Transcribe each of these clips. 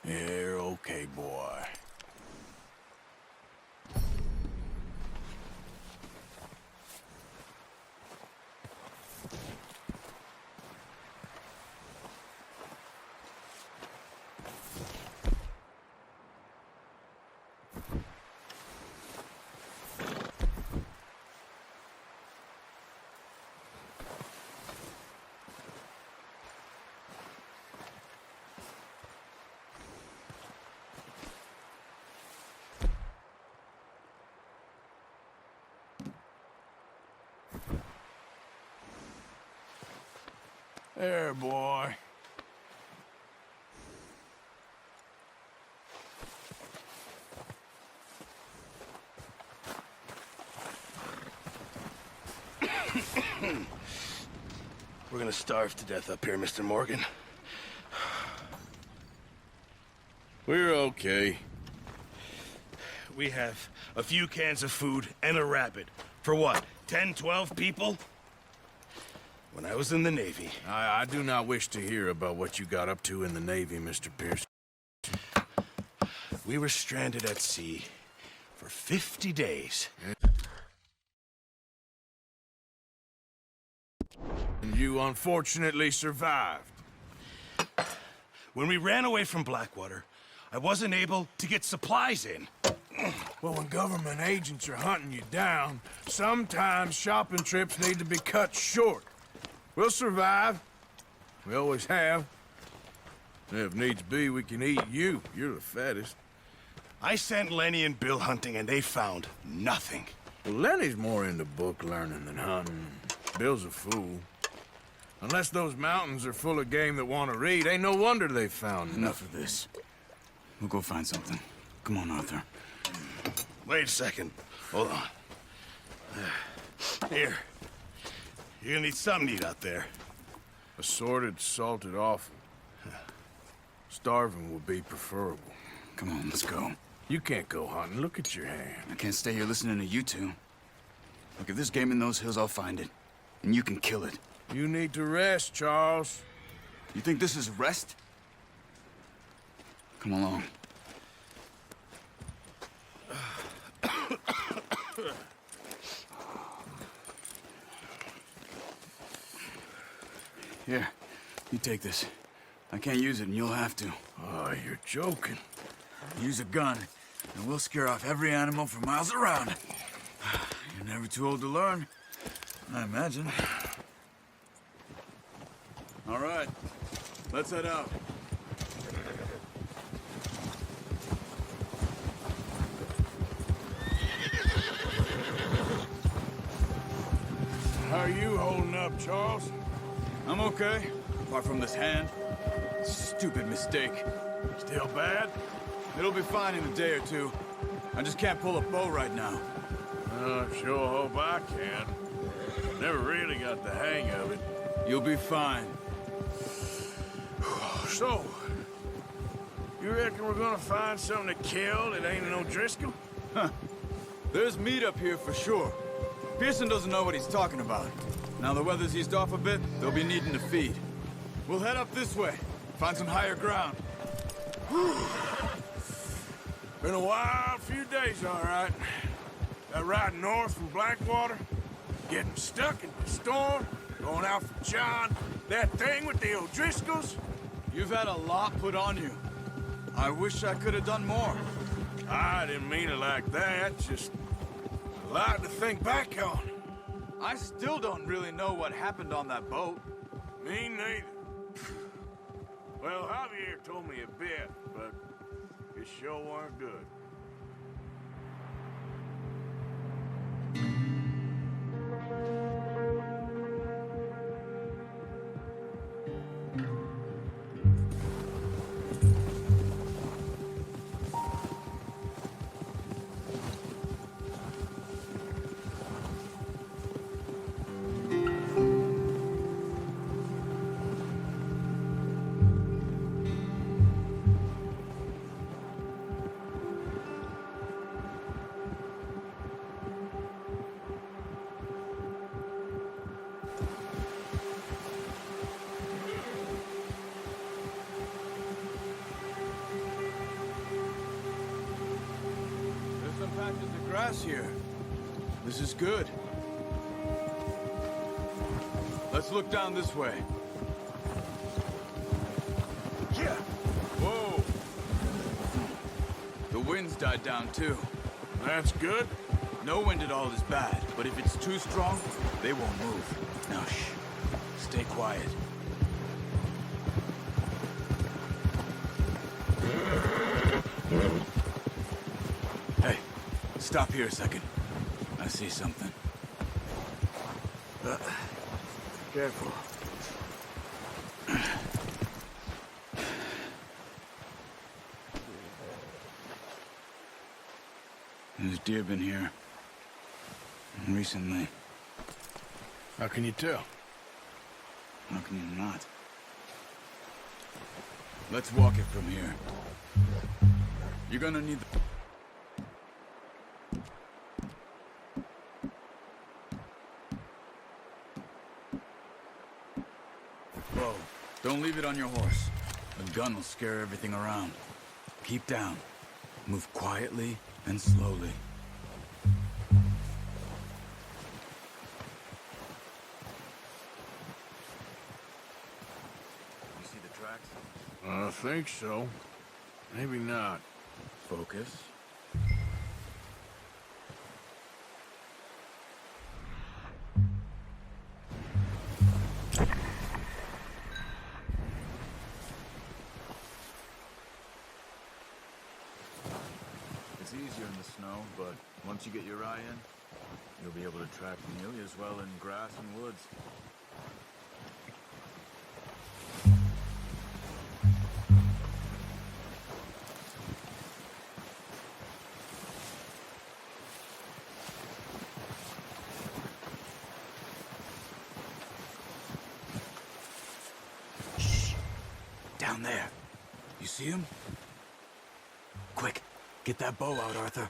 You're okay, boy. There, boy. We're gonna starve to death up here, Mr. Morgan. We're okay. We have a few cans of food and a rabbit. For what, 10, 12 people? When I was in the Navy... I do not wish to hear about what you got up to in the Navy, Mr. Pierce. We were stranded at sea for 50 days. And you unfortunately survived. When we ran away from Blackwater, I wasn't able to get supplies in. Well, when government agents are hunting you down, sometimes shopping trips need to be cut short. We'll survive. We always have. If needs be, we can eat you. You're the fattest. I sent Lenny and Bill hunting, and they found nothing. Well, Lenny's more into book learning than hunting. Bill's a fool. Unless those mountains are full of game that want to read, ain't no wonder they found Enough of this. We'll go find something. Come on, Arthur. Wait a second. Hold on. Here. You're gonna need something to eat out there. Assorted, salted offal. Starving would be preferable. Come on, let's go. You can't go hunting. Look at your hand. I can't stay here listening to you two. Look, if there's game in those hills, I'll find it. And you can kill it. You need to rest, Charles. You think this is rest? Come along. Here, you take this. I can't use it, and you'll have to. Oh, you're joking. Use a gun, and we'll scare off every animal for miles around. You're never too old to learn, I imagine. All right, let's head out. How are you holding up, Charles? I'm okay, apart from this hand. Stupid mistake. Still bad? It'll be fine in a day or two. I just can't pull a bow right now. I sure hope I can. Never really got the hang of it. You'll be fine. So, you reckon we're gonna find something to kill that ain't no Driscoll? Huh. There's meat up here for sure. Pearson doesn't know what he's talking about. Now the weather's eased off a bit, they'll be needing to feed. We'll head up this way, find some higher ground. Been a wild few days, all right. That ride north from Blackwater, getting stuck in the storm, going out for John, that thing with the O'Driscolls. You've had a lot put on you. I wish I could have done more. I didn't mean it like that, just a lot to think back on. I still don't really know what happened on that boat. Me neither. Well, Javier told me a bit, but it sure weren't good. patches of grass here. This is good. Let's look down this way. Yeah. Whoa! The wind's died down too. That's good. No wind at all is bad, but if it's too strong, they won't move. Now shh. Stay quiet. Hey, stop here a second. I see something. Careful. There's deer been here. Recently. How can you tell? How can you not? Let's walk it from here. You're gonna need the... Whoa, don't leave it on your horse. A gun will scare everything around. Keep down. Move quietly and slowly. You see the tracks? I think so. Maybe not. Focus. It's easier in the snow, but once you get your eye in, you'll be able to track nearly as well in grass and woods. Down there. You see him? Quick, get that bow out, Arthur.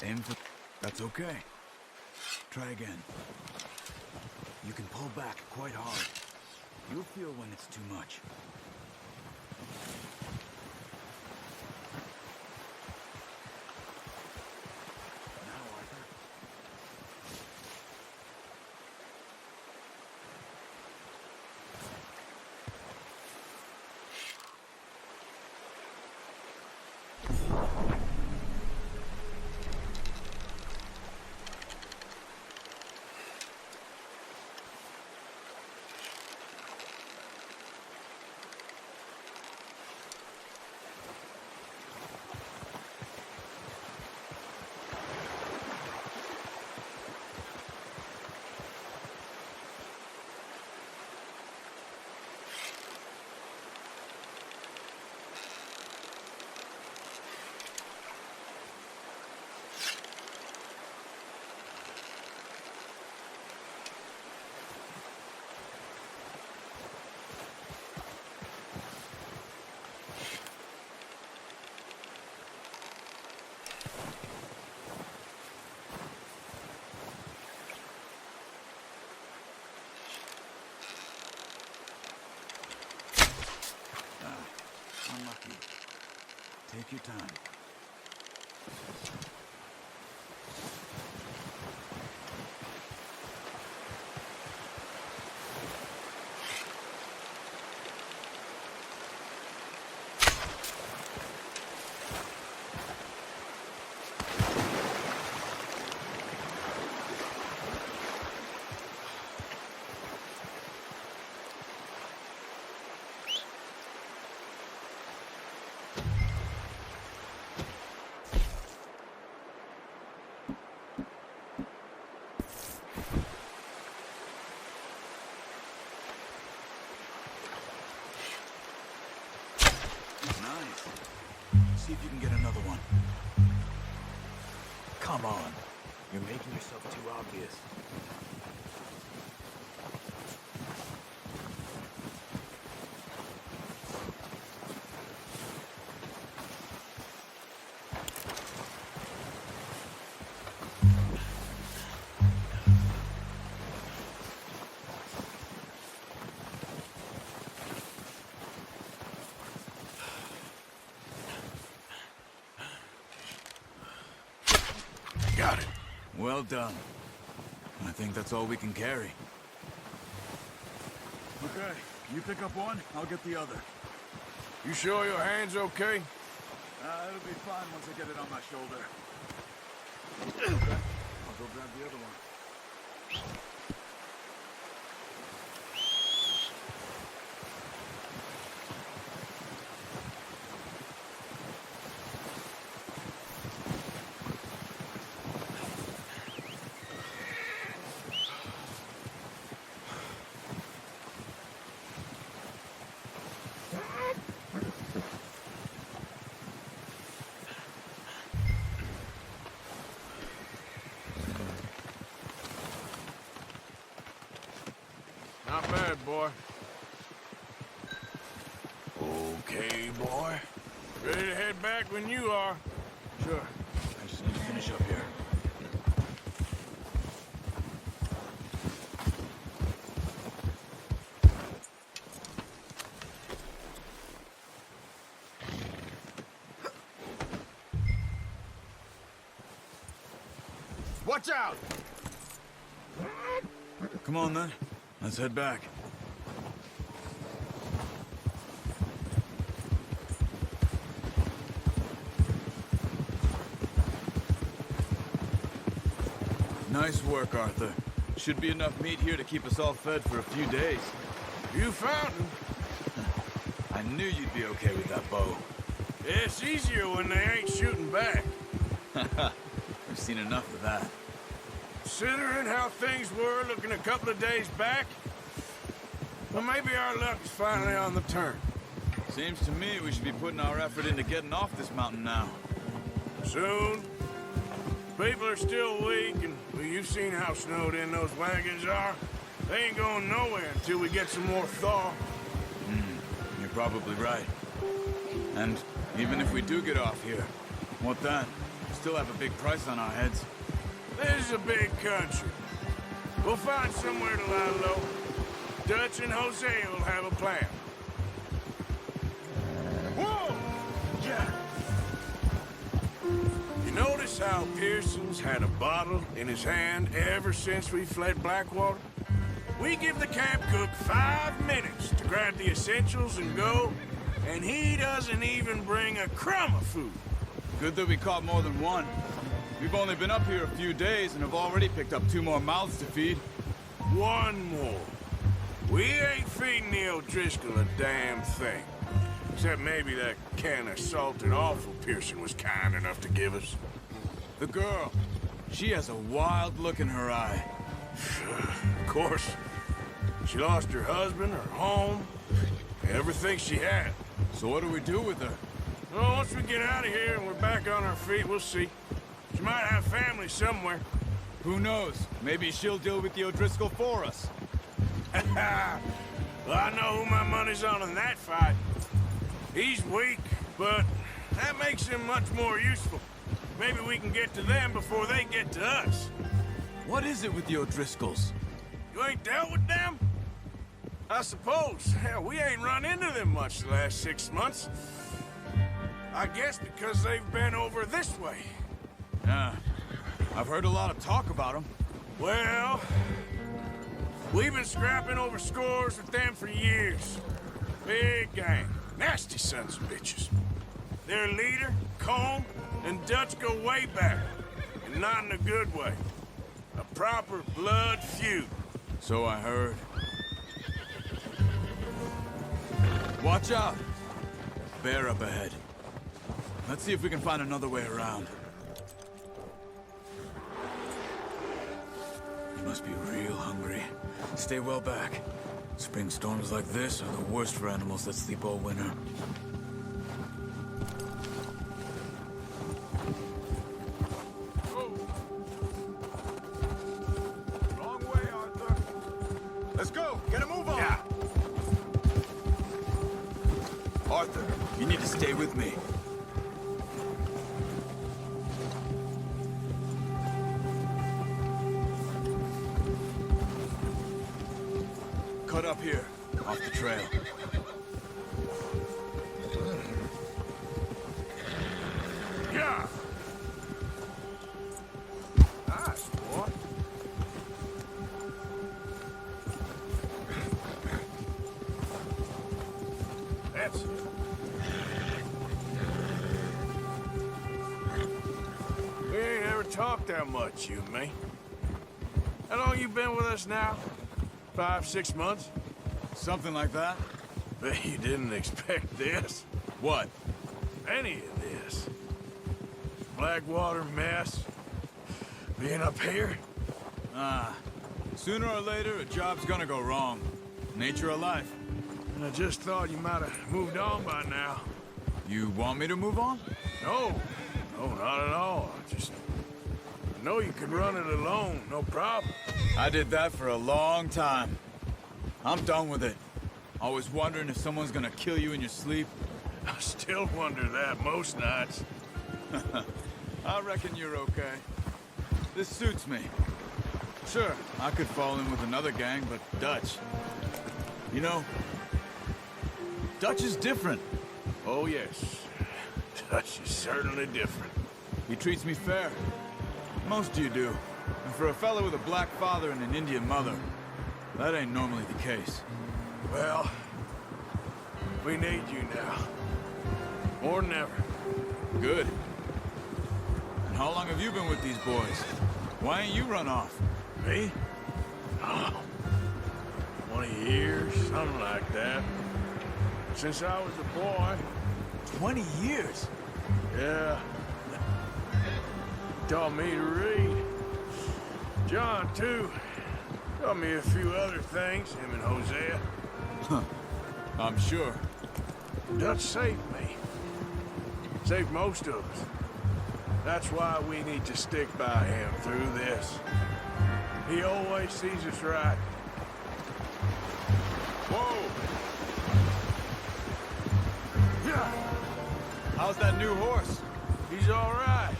Aim for... That's okay. Try again. You can pull back quite hard. You'll feel when it's too much. Now, Arthur. Unlucky. Take your time. See if you can get another one. Come on. You're making yourself too obvious. Got it. Well done. I think that's all we can carry. Okay, you pick up one, I'll get the other. You sure your hand's okay? It'll be fine once I get it on my shoulder. Okay, I'll go grab the other one. Not bad, boy. Okay, boy. Ready to head back when you are. Sure. I just need to finish up here. Watch out! Come on, then. Let's head back. Nice work, Arthur. Should be enough meat here to keep us all fed for a few days. You found him. I knew you'd be okay with that bow. It's easier when they ain't shooting back. We've seen enough of that. Considering how things were looking a couple of days back, well, maybe our luck's finally on the turn. Seems to me we should be putting our effort into getting off this mountain now. Soon. People are still weak, and well, you've seen how snowed in those wagons are. They ain't going nowhere until we get some more thaw. You're probably right. And even if we do get off here, what then? We still have a big price on our heads. This is a big country. We'll find somewhere to lie low. Dutch and Jose will have a plan. Whoa! Jack! You notice how Pearson's had a bottle in his hand ever since we fled Blackwater? We give the camp cook 5 minutes to grab the essentials and go, and he doesn't even bring a crumb of food. Good that we caught more than one. We've only been up here a few days and have already picked up 2 more mouths to feed. One more. We ain't feeding the O'Driscoll a damn thing. Except maybe that can of salted offal Pearson was kind enough to give us. The girl. She has a wild look in her eye. Of course. She lost her husband, her home, everything she had. So what do we do with her? Well, once we get out of here and we're back on our feet, we'll see. She might have family somewhere. Who knows? Maybe she'll deal with the O'Driscoll for us. Well, I know who my money's on in that fight. He's weak, but that makes him much more useful. Maybe we can get to them before they get to us. What is it with the O'Driscolls? You ain't dealt with them? I suppose. Hell, we ain't run into them much the last 6 months. I guess because they've been over this way. Yeah, I've heard a lot of talk about them. Well, we've been scrapping over scores with them for years. Big gang. Nasty sons of bitches. Their leader, Colm, and Dutch go way back. And not in a good way. A proper blood feud. So I heard. Watch out! Bear up ahead. Let's see if we can find another way around. You must be real hungry. Stay well back. Spring storms like this are the worst for animals that sleep all winter. Wrong way, Arthur. Let's go. Get a move on. Yeah. Arthur, you need to stay with me. Cut up here, off the trail. Yeah. talk that much, you and me. How long you been with us now? 5, 6 months? Something like that? Bet you didn't expect this. What? Any of this. Blackwater mess. Being up here. Sooner or later, a job's gonna go wrong. Nature of life. And I just thought you might have moved on by now. You want me to move on? No. No, not at all. I know you could run it alone, no problem. I did that for a long time. I'm done with it. Always wondering if someone's gonna kill you in your sleep. I still wonder that most nights. I reckon you're okay. This suits me. Sure, I could fall in with another gang, but Dutch... You know, Dutch is different. Oh, yes. Dutch is certainly different. He treats me fair. Most of you do. And for a fellow with a black father and an Indian mother, that ain't normally the case. Well, we need you now. More than ever. Good. And how long have you been with these boys? Why ain't you run off? Me? Oh, 20 years, something like that. Since I was a boy. 20 years? Yeah. Taught me to read. John, too. Taught me a few other things, him and Hosea. I'm sure. Dutch saved me. Saved most of us. That's why we need to stick by him through this. He always sees us right. Whoa! Yeah. How's that new horse? He's all right.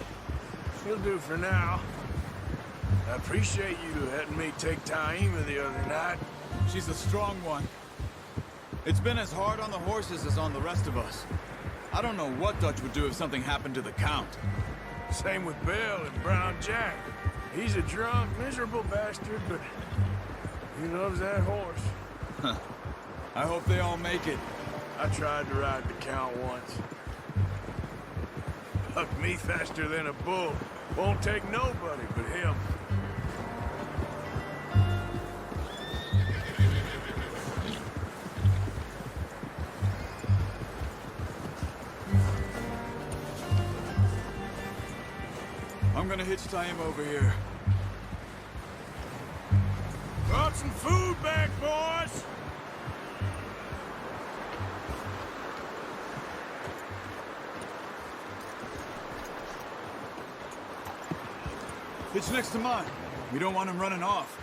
He'll do for now. I appreciate you letting me take Taima the other night. She's a strong one. It's been as hard on the horses as on the rest of us. I don't know what Dutch would do if something happened to the Count. Same with Bill and Brown Jack. He's a drunk, miserable bastard, but he loves that horse. I hope they all make it. I tried to ride the Count once. Bucked me faster than a bull. Won't take nobody but him. I'm gonna hitch Taima over here. Brought some food back, boys! Hitch next to mine. We don't want him running off.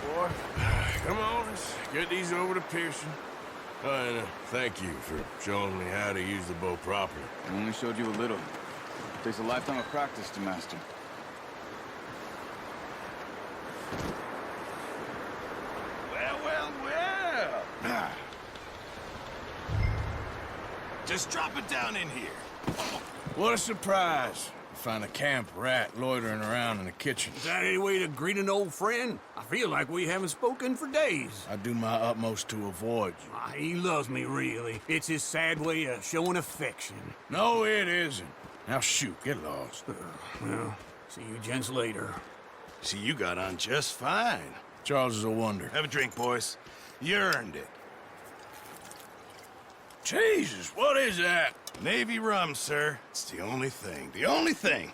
Boy, come on, let's get these over to Pearson. And thank you for showing me how to use the bow properly. I only showed you a little. Takes a lifetime of practice to master. Well, well, well. Just drop it down in here. What a surprise. Find a camp rat loitering around in the kitchen. Is that any way to greet an old friend? I feel like we haven't spoken for days. I do my utmost to avoid you. He loves me, really. It's his sad way of showing affection. No, it isn't. Now shoot, get lost. Well, see you gents later. See, you got on just fine. Charles is a wonder. Have a drink, boys. You earned it. Jesus, what is that? Navy rum, sir. It's the only thing. The only thing.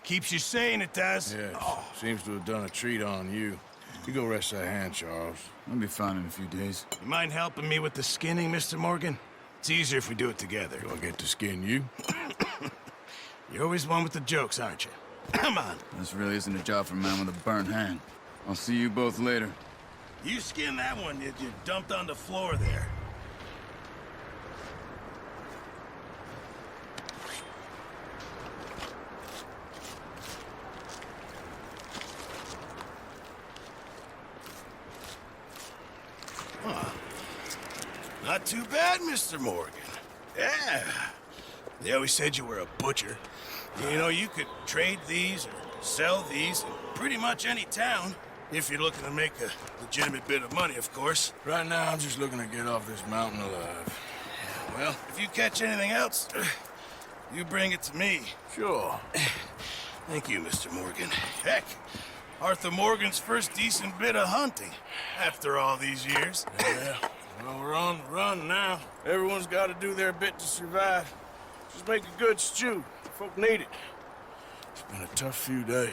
Keeps you sane, it does. Yes, seems to have done a treat on you. You go rest that hand, Charles. I'll be fine in a few days. You mind helping me with the skinning, Mr. Morgan? It's easier if we do it together. Do I get to skin you? You're always one with the jokes, aren't you? Come on. This really isn't a job for a man with a burnt hand. I'll see you both later. You skin that one that you dumped on the floor there. Not too bad, Mr. Morgan. Yeah. They always said you were a butcher. You know, you could trade these or sell these in pretty much any town. If you're looking to make a legitimate bit of money, of course. Right now, I'm just looking to get off this mountain alive. Well, if you catch anything else, You bring it to me. Sure. Thank you, Mr. Morgan. Heck, Arthur Morgan's first decent bit of hunting after all these years. Yeah, well, we're on the run now. Everyone's got to do their bit to survive. Just make a good stew. Folk need it. It's been a tough few days.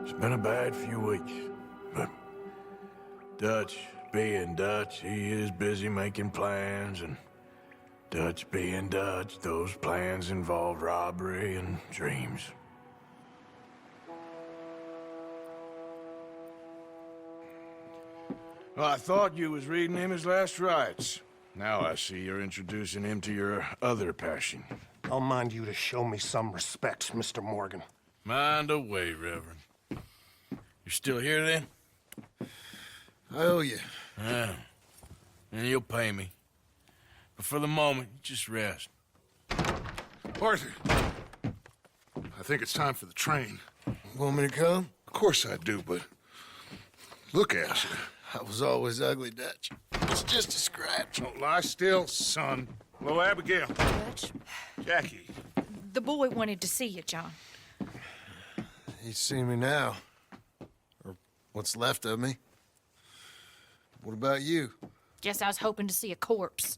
It's been a bad few weeks, but Dutch being Dutch, he is busy making plans, and Dutch being Dutch, those plans involve robbery and dreams. Well, I thought you was reading him his last rites. Now I see you're introducing him to your other passion. I'll mind you to show me some respect, Mr. Morgan. Mind away, Reverend. You're still here, then? I owe you. Yeah. And you'll pay me. But for the moment, just rest. Arthur, I think it's time for the train. Want me to come? Of course I do, but look at you. I was always ugly, Dutch. It's just a scratch. Don't lie still, son. Hello, Abigail. Dutch, Jackie. the boy wanted to see you, John. He's seen me now. Or what's left of me. What about you? Guess I was hoping to see a corpse.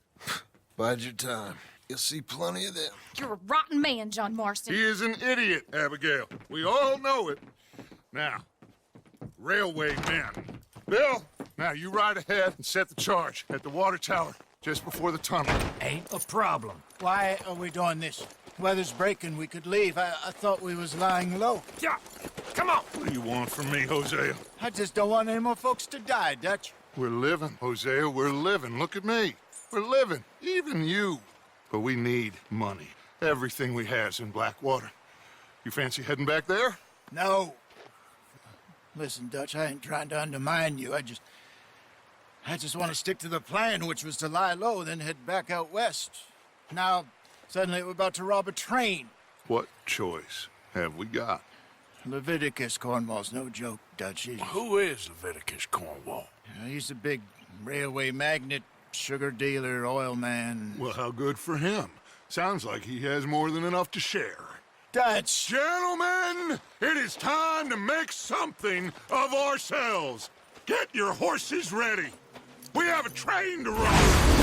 Bide your time. You'll see plenty of them. You're a rotten man, John Marston. He is an idiot, Abigail. We all know it. Now, railway men. Bill, now you ride ahead and set the charge at the water tower just before the tunnel. Ain't a problem. Why are we doing this? Weather's breaking. We could leave. I thought we was lying low. Yeah, come on. What do you want from me, Hosea? I just don't want any more folks to die, Dutch. We're living, Hosea. We're living. Look at me. We're living. Even you. But we need money. Everything we has in Blackwater. You fancy heading back there? No. Listen, Dutch, I ain't trying to undermine you. I just want to stick to the plan, which was to lie low, then head back out west. Now, suddenly we're about to rob a train. What choice have we got? Leviticus Cornwall's no joke, Dutch. Who is Leviticus Cornwall? He's a big railway magnate, sugar dealer, oil man. Well, how good for him. Sounds like he has more than enough to share. Dutch! Gentlemen, it is time to make something of ourselves. Get your horses ready. We have a train to run.